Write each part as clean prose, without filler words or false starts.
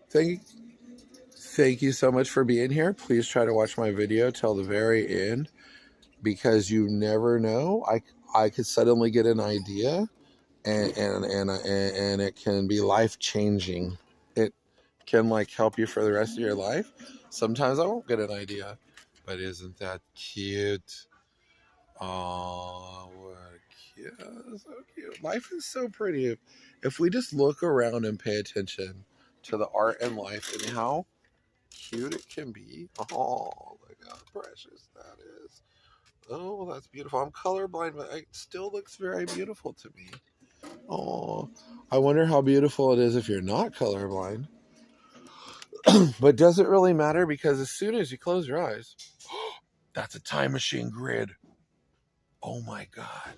Thank, thank you so much for being here. Please try to watch my video till the very end because you never know. I could suddenly get an idea and it can be life changing. It can like help you for the rest of your life. Sometimes I won't get an idea, but isn't that cute? Oh, what cute! So cute. Life is so pretty. If we just look around and pay attention to the art and life and how cute it can be. Oh, look how precious that is. Oh, that's beautiful. I'm colorblind, but it still looks very beautiful to me. Oh, I wonder how beautiful it is if you're not colorblind. But does it really matter? Because as soon as you close your eyes, that's a time machine grid. Oh my God.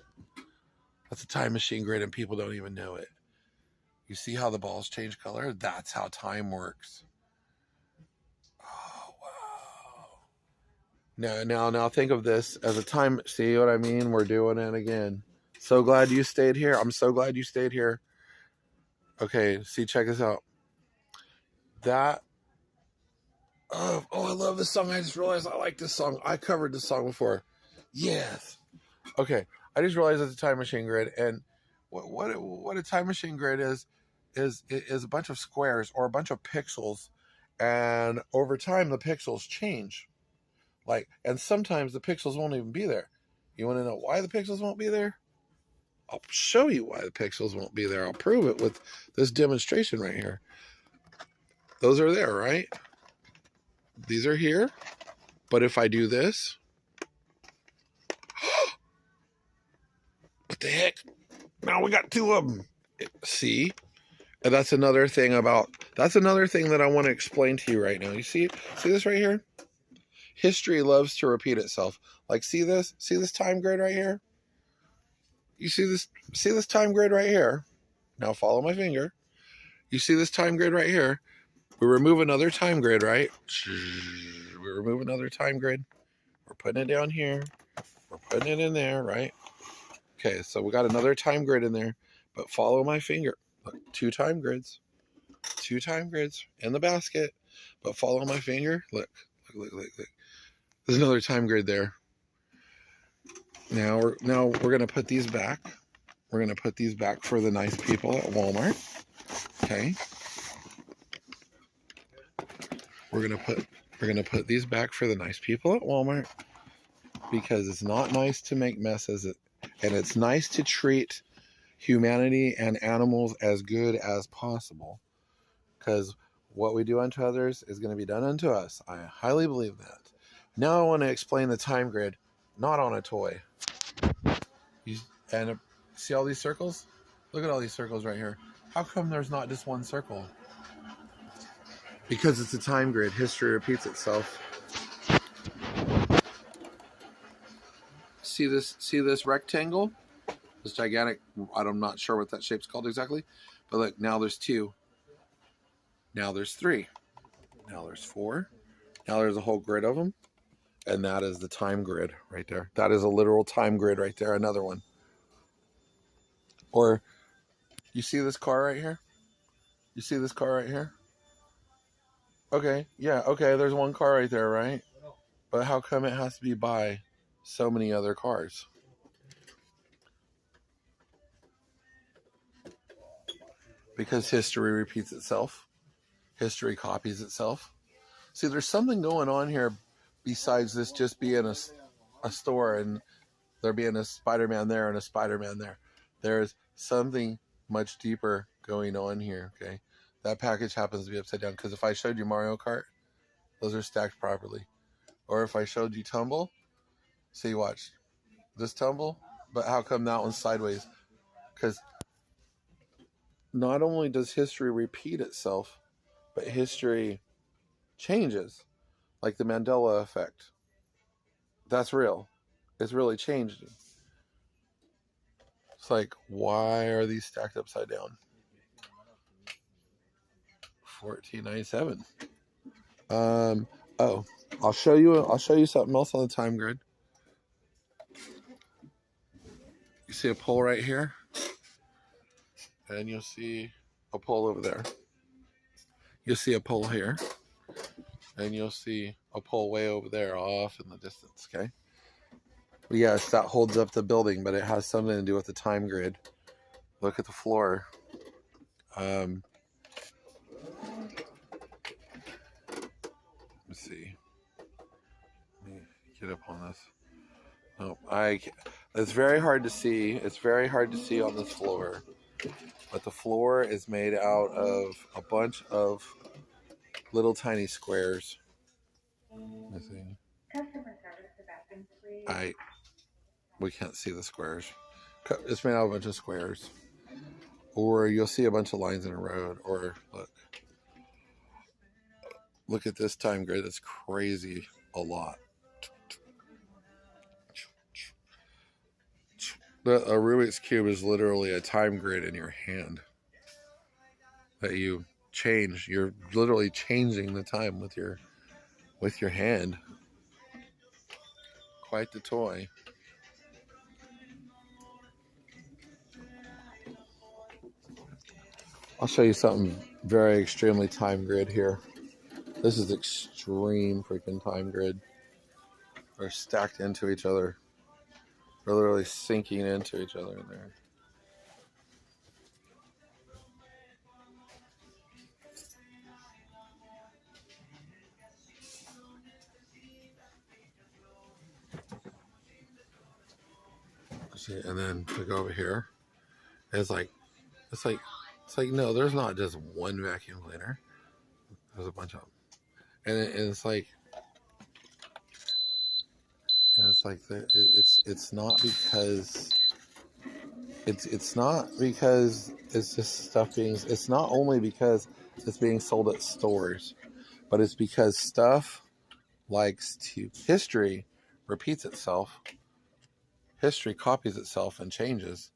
That's a time machine grid and people don't even know it. You see how the balls change color? That's how time works. Oh, wow. Now think of this as a time. See what I mean? We're doing it again. So glad you stayed here. I'm so glad you stayed here. Okay, see, check this out. That oh, I love this song. I just realized I like this song. I covered this song before. Yes. Okay. I just realized it's a time machine grid, and what a time machine grid is a bunch of squares or a bunch of pixels, and over time the pixels change. Like, and sometimes the pixels won't even be there. You want to know why the pixels won't be there? I'll show you why the pixels won't be there. I'll prove it with this demonstration right here. Those are there, right? These are here. But if I do this, what the heck? Now we got two of them. See? And that's another thing that I want to explain to you right now. You see this right here? History loves to repeat itself. Like, see this time grid right here? You see this time grid right here? Now follow my finger. You see this time grid right here? We remove another time grid, right? We remove another time grid. We're putting it down here. We're putting it in there, right? Okay, so we got another time grid in there, but follow my finger. Look, two time grids in the basket, but follow my finger. Look. There's another time grid there. Now we're gonna put these back. We're gonna put these back for the nice people at Walmart. Okay. We're gonna put these back for the nice people at Walmart because it's not nice to make messes, and it's nice to treat humanity and animals as good as possible, because what we do unto others is going to be done unto us. I highly believe that. Now I want to explain the time grid, not on a toy. And see all these circles? Look at all these circles right here. How come there's not just one circle? Because it's a time grid. History repeats itself. See this rectangle? This gigantic, I'm not sure what that shape's called exactly. But look, now there's two. Now there's three. Now there's four. Now there's a whole grid of them. And that is the time grid right there. That is a literal time grid right there. Another one. Or you see this car right here? You see this car right here? Okay, yeah, okay, there's one car right there, right? But how come it has to be by so many other cars? Because history repeats itself. History copies itself. See, there's something going on here besides this just being a store and there being a Spider-Man there and a Spider-Man there. There's something much deeper going on here, okay? That package happens to be upside down because if I showed you Mario Kart, those are stacked properly. Or if I showed you Tumble, see, watch. This Tumble, but how come that one's sideways? Because not only does history repeat itself, but history changes, like the Mandela effect. That's real. It's really changed. It's like, why are these stacked upside down? 1497. Oh, I'll show you something else on the time grid. You see a pole right here, and you'll see a pole over there. you'll see a pole here, and you'll see a pole way over there off in the distance, okay? But yes, that holds up the building, but it has something to do with the time grid. Look at the floor. Let's see. Let me get up on this. No, it's very hard to see. It's very hard to see on this floor. But the floor is made out of a bunch of little tiny squares. Let's see. Customer service to bathrooms, please. We can't see the squares. It's made out of a bunch of squares. Or you'll see a bunch of lines in a road. Or look at this time grid. It's crazy a lot. A Rubik's Cube is literally a time grid in your hand that you change. You're literally changing the time with your hand. Quite the toy. I'll show you something very extremely time grid here. This is extreme freaking time grid. They're stacked into each other. They're literally sinking into each other in there. See, and then we go over here. It's like no, there's not just one vacuum cleaner. There's a bunch of them, and it's like it's not because it's just stuff being. It's not only because it's being sold at stores, but it's because stuff likes to history repeats itself. History copies itself and changes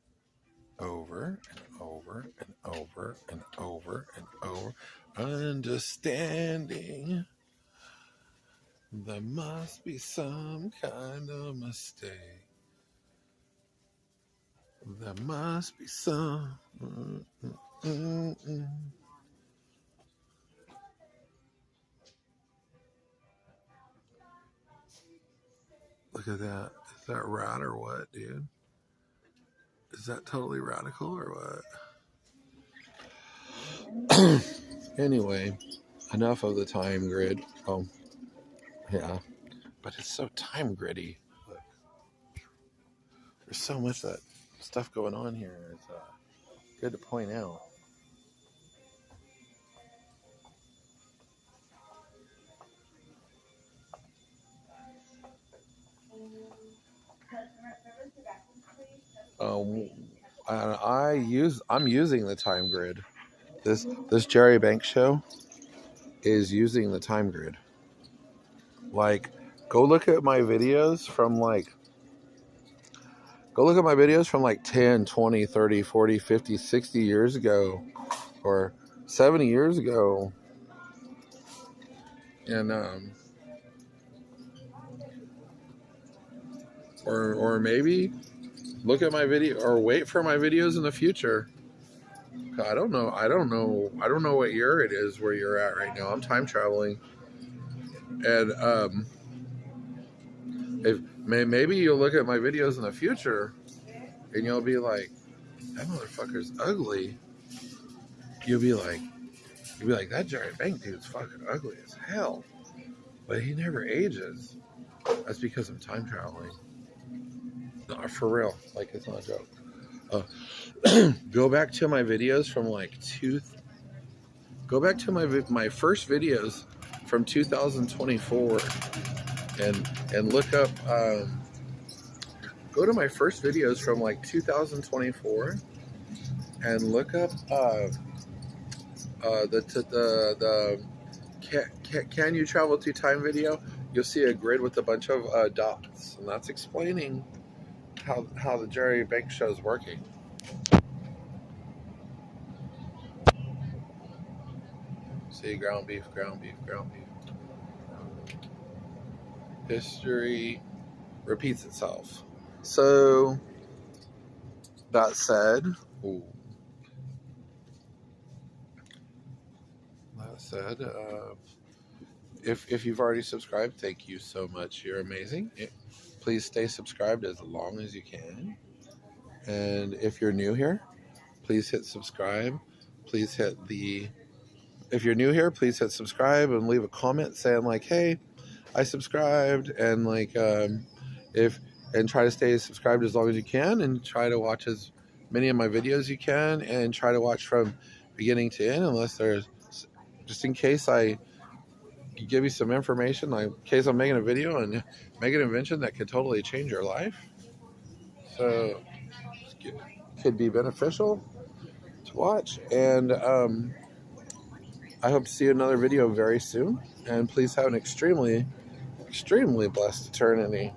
over and over and over and over and over. Understanding there must be some kind of mistake. There must be some. Look at that. Is that rad or what, dude? Is that totally radical or what? Anyway, enough of the time grid. Oh, yeah. But it's so time gritty. Look. There's so much that stuff going on here. It's good to point out. I'm using the time grid. This Jerry Banks show is using the time grid. Like, go look at my videos from like 10, 20, 30, 40, 50, 60 years ago or 70 years ago. And or maybe look at my video or wait for my videos in the future. I don't know what year it is where you're at right now. I'm time traveling. And maybe you'll look at my videos in the future and you'll be like, that motherfucker's ugly. You'll be like, that Jerry Bank dude's fucking ugly as hell. But he never ages. That's because I'm time traveling. No, for real. Like, it's not a joke. Go back to my videos from my first videos from 2024 and look up go to my first videos from like 2024 and look up the can you travel through time video. You'll see a grid with a bunch of dots, and that's explaining how the Jerry Banks show is working. See, ground beef. History repeats itself. So, that said, that said, if you've already subscribed, thank you so much. You're amazing. Please stay subscribed as long as you can. And if you're new here, please hit subscribe. Please hit the... If you're new here, please hit subscribe and leave a comment saying like, "Hey, I subscribed," and like and try to stay subscribed as long as you can, and try to watch as many of my videos you can, and try to watch from beginning to end, unless there's, just in case I give you some information, like in case I'm making a video and make an invention that could totally change your life, so it could be beneficial to watch. And I hope to see another video very soon, and please have an extremely blessed eternity.